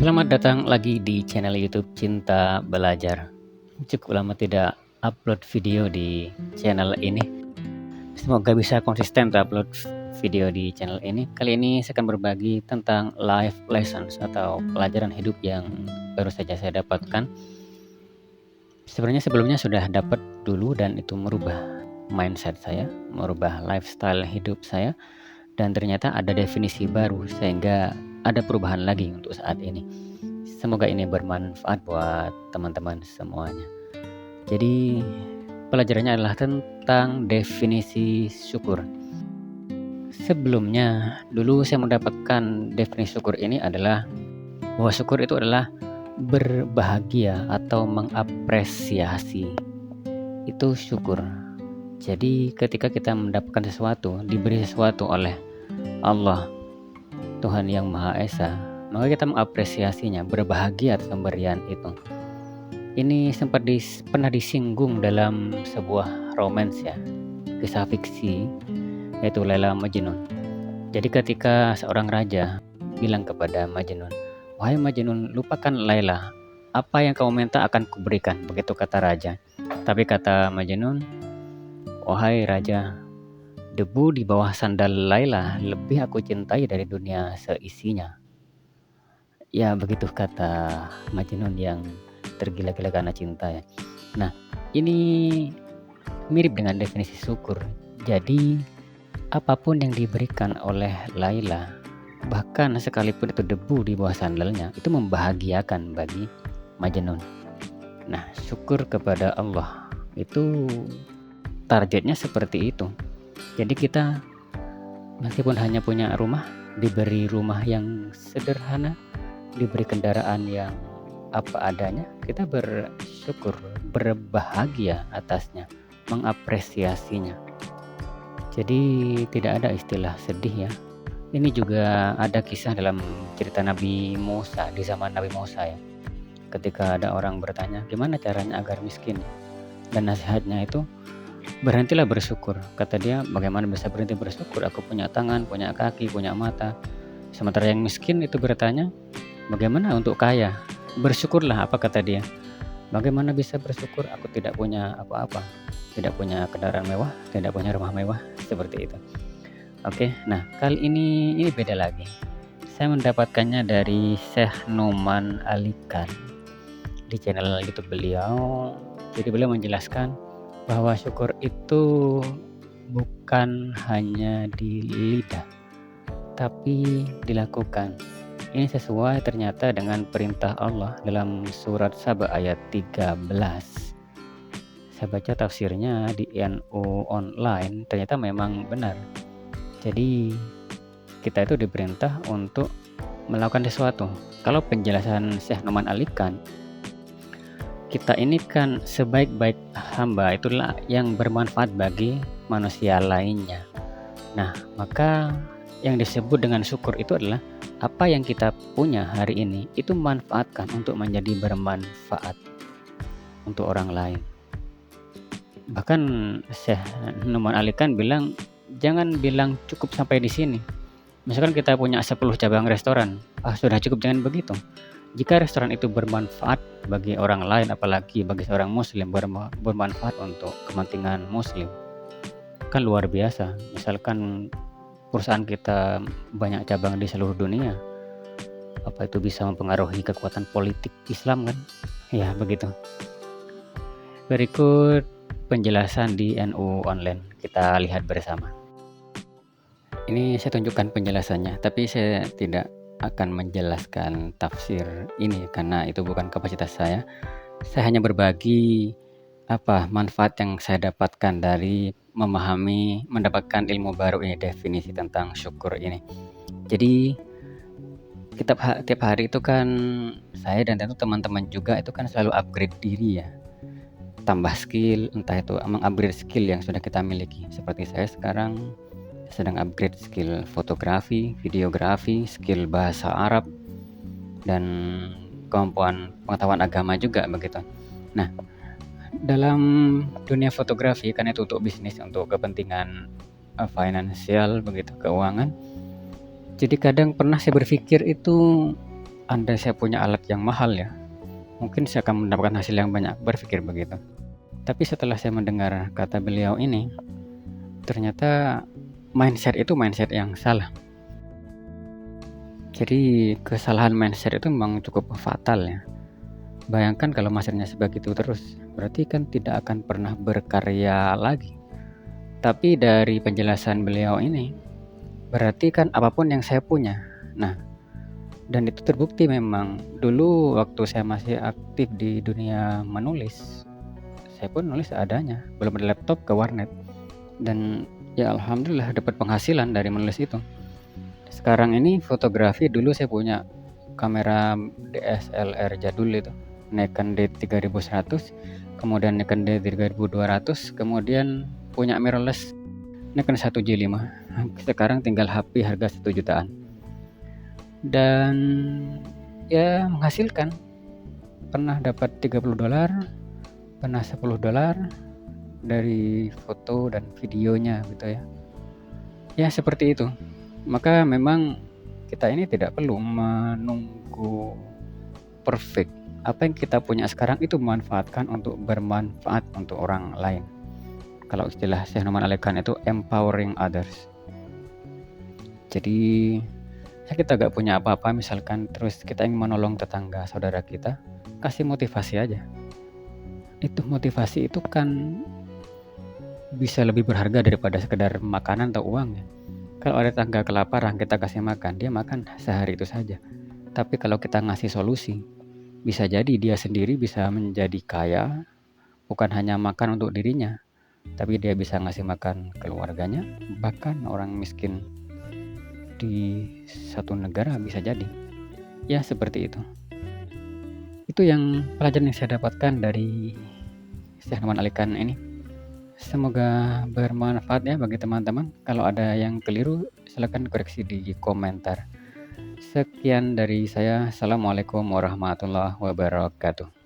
Selamat datang lagi di channel YouTube Cinta Belajar. Cukup lama tidak upload video di channel ini. Semoga bisa konsisten upload video di channel ini. Kali ini saya akan berbagi tentang life lessons atau pelajaran hidup yang baru saja saya dapatkan. Sebenarnya sebelumnya sudah dapat dulu dan itu merubah mindset saya, merubah lifestyle hidup saya, dan ternyata ada definisi baru sehingga ada perubahan lagi untuk saat ini. Semoga ini bermanfaat buat teman-teman semuanya. Jadi pelajarannya adalah tentang definisi syukur. Sebelumnya dulu saya mendapatkan definisi syukur ini adalah bahwa syukur itu adalah berbahagia atau mengapresiasi. Itu syukur. Jadi ketika kita mendapatkan sesuatu, diberi sesuatu oleh Allah, Tuhan yang Maha Esa, maka kita mengapresiasinya, berbahagia atas pemberian itu. Ini sempat pernah disinggung dalam sebuah romans ya, kisah fiksi, yaitu Laila Majnun. Jadi ketika seorang raja bilang kepada Majnun, "Wahai Majnun, lupakan Laila, apa yang kamu minta akan kuberikan," begitu kata raja. Tapi kata Majnun, "Wahai raja, debu di bawah sandal Laila lebih aku cintai dari dunia seisinya." Ya begitu kata Majnun yang tergila-gila karena cinta ya. Nah, ini mirip dengan definisi syukur. Jadi apapun yang diberikan oleh Laila, bahkan sekalipun itu debu di bawah sandalnya, itu membahagiakan bagi Majnun. Nah, syukur kepada Allah itu targetnya seperti itu. Jadi kita meskipun hanya punya rumah, diberi rumah yang sederhana, diberi kendaraan yang apa adanya, kita bersyukur, berbahagia atasnya, mengapresiasinya. Jadi tidak ada istilah sedih ya. Ini juga ada kisah dalam cerita Nabi Musa, di zaman Nabi Musa ya. Ketika ada orang bertanya, gimana caranya agar miskin? Dan nasihatnya itu, berhentilah bersyukur. Kata dia, bagaimana bisa berhenti bersyukur? Aku punya tangan, punya kaki, punya mata. Sementara yang miskin itu bertanya, bagaimana untuk kaya? Bersyukurlah, apa kata dia? Bagaimana bisa bersyukur? Aku tidak punya apa-apa, tidak punya kendaraan mewah, tidak punya rumah mewah, seperti itu. Oke, nah kali ini beda lagi. Saya mendapatkannya dari Syekh Numan Alikan di channel YouTube beliau. Jadi beliau menjelaskan bahwa syukur itu bukan hanya di lidah, tapi dilakukan. Ini sesuai ternyata dengan perintah Allah dalam surat Saba ayat 13. Saya baca tafsirnya di NU online, ternyata memang benar. Jadi kita itu diperintah untuk melakukan sesuatu. Kalau penjelasan Syekh Numan Alikan, kita ini kan sebaik-baik hamba itulah yang bermanfaat bagi manusia lainnya. Nah, maka yang disebut dengan syukur itu adalah apa yang kita punya hari ini itu manfaatkan untuk menjadi bermanfaat untuk orang lain. Bahkan Syekh Numan Alikan bilang, jangan bilang cukup sampai di sini. Misalkan kita punya 10 cabang restoran, sudah cukup dengan begitu. Jika restoran itu bermanfaat bagi orang lain, apalagi bagi seorang muslim, bermanfaat untuk kepentingan muslim, kan luar biasa. Misalkan perusahaan kita banyak cabang di seluruh dunia, apa itu bisa mempengaruhi kekuatan politik Islam kan? Ya begitu. Berikut penjelasan di NU online, kita lihat bersama. Ini saya tunjukkan penjelasannya, tapi saya tidak akan menjelaskan tafsir ini karena itu bukan kapasitas saya. Saya hanya berbagi manfaat yang saya dapatkan dari mendapatkan ilmu baru ini, definisi tentang syukur ini. Jadi tiap hari itu kan saya dan tentu teman-teman juga itu kan selalu upgrade diri ya, tambah skill, entah itu mengupgrade skill yang sudah kita miliki. Seperti saya sekarang sedang upgrade skill fotografi, videografi, skill bahasa Arab, dan kemampuan pengetahuan agama juga begitu. Nah, dalam dunia fotografi kan itu untuk bisnis, untuk kepentingan finansial begitu, keuangan. Jadi kadang pernah saya berpikir itu andai saya punya alat yang mahal ya, mungkin saya akan mendapatkan hasil yang banyak, berpikir begitu. Tapi setelah saya mendengar kata beliau ini, ternyata mindset itu mindset yang salah. Jadi kesalahan mindset itu memang cukup fatal ya. Bayangkan kalau mindsetnya sebegitu terus, berarti kan tidak akan pernah berkarya lagi. Tapi dari penjelasan beliau ini, berarti kan apapun yang saya punya. Nah, dan itu terbukti memang dulu waktu saya masih aktif di dunia menulis, saya pun nulis seadanya, belum ada laptop ke warnet. Dan ya alhamdulillah dapat penghasilan dari menulis itu. Sekarang ini fotografi, dulu saya punya kamera DSLR jadul itu, Nikon D3100, kemudian Nikon D3200, kemudian punya mirrorless Nikon 1J5. Sekarang tinggal HP harga 1 jutaan. Dan ya menghasilkan. Pernah dapat $30, pernah $10 dari foto dan videonya gitu ya. Ya seperti itu. Maka memang kita ini tidak perlu menunggu perfect. Apa yang kita punya sekarang itu manfaatkan untuk bermanfaat untuk orang lain. Kalau istilah Syekh Noman Al-Ikan itu empowering others. Jadi ya kita gak punya apa-apa misalkan terus kita ingin menolong tetangga saudara kita, kasih motivasi aja. Itu motivasi itu kan bisa lebih berharga daripada sekedar makanan atau uang ya. Kalau ada tetangga kelaparan kita kasih makan, dia makan sehari itu saja. Tapi kalau kita ngasih solusi, bisa jadi dia sendiri bisa menjadi kaya, bukan hanya makan untuk dirinya, tapi dia bisa ngasih makan keluarganya, bahkan orang miskin di satu negara bisa jadi. Ya seperti itu. Itu yang pelajaran yang saya dapatkan dari Syekh Noman Al-Ikan ini. Semoga bermanfaat ya bagi teman-teman. Kalau ada yang keliru, silakan koreksi di komentar. Sekian dari saya. Assalamualaikum warahmatullahi wabarakatuh.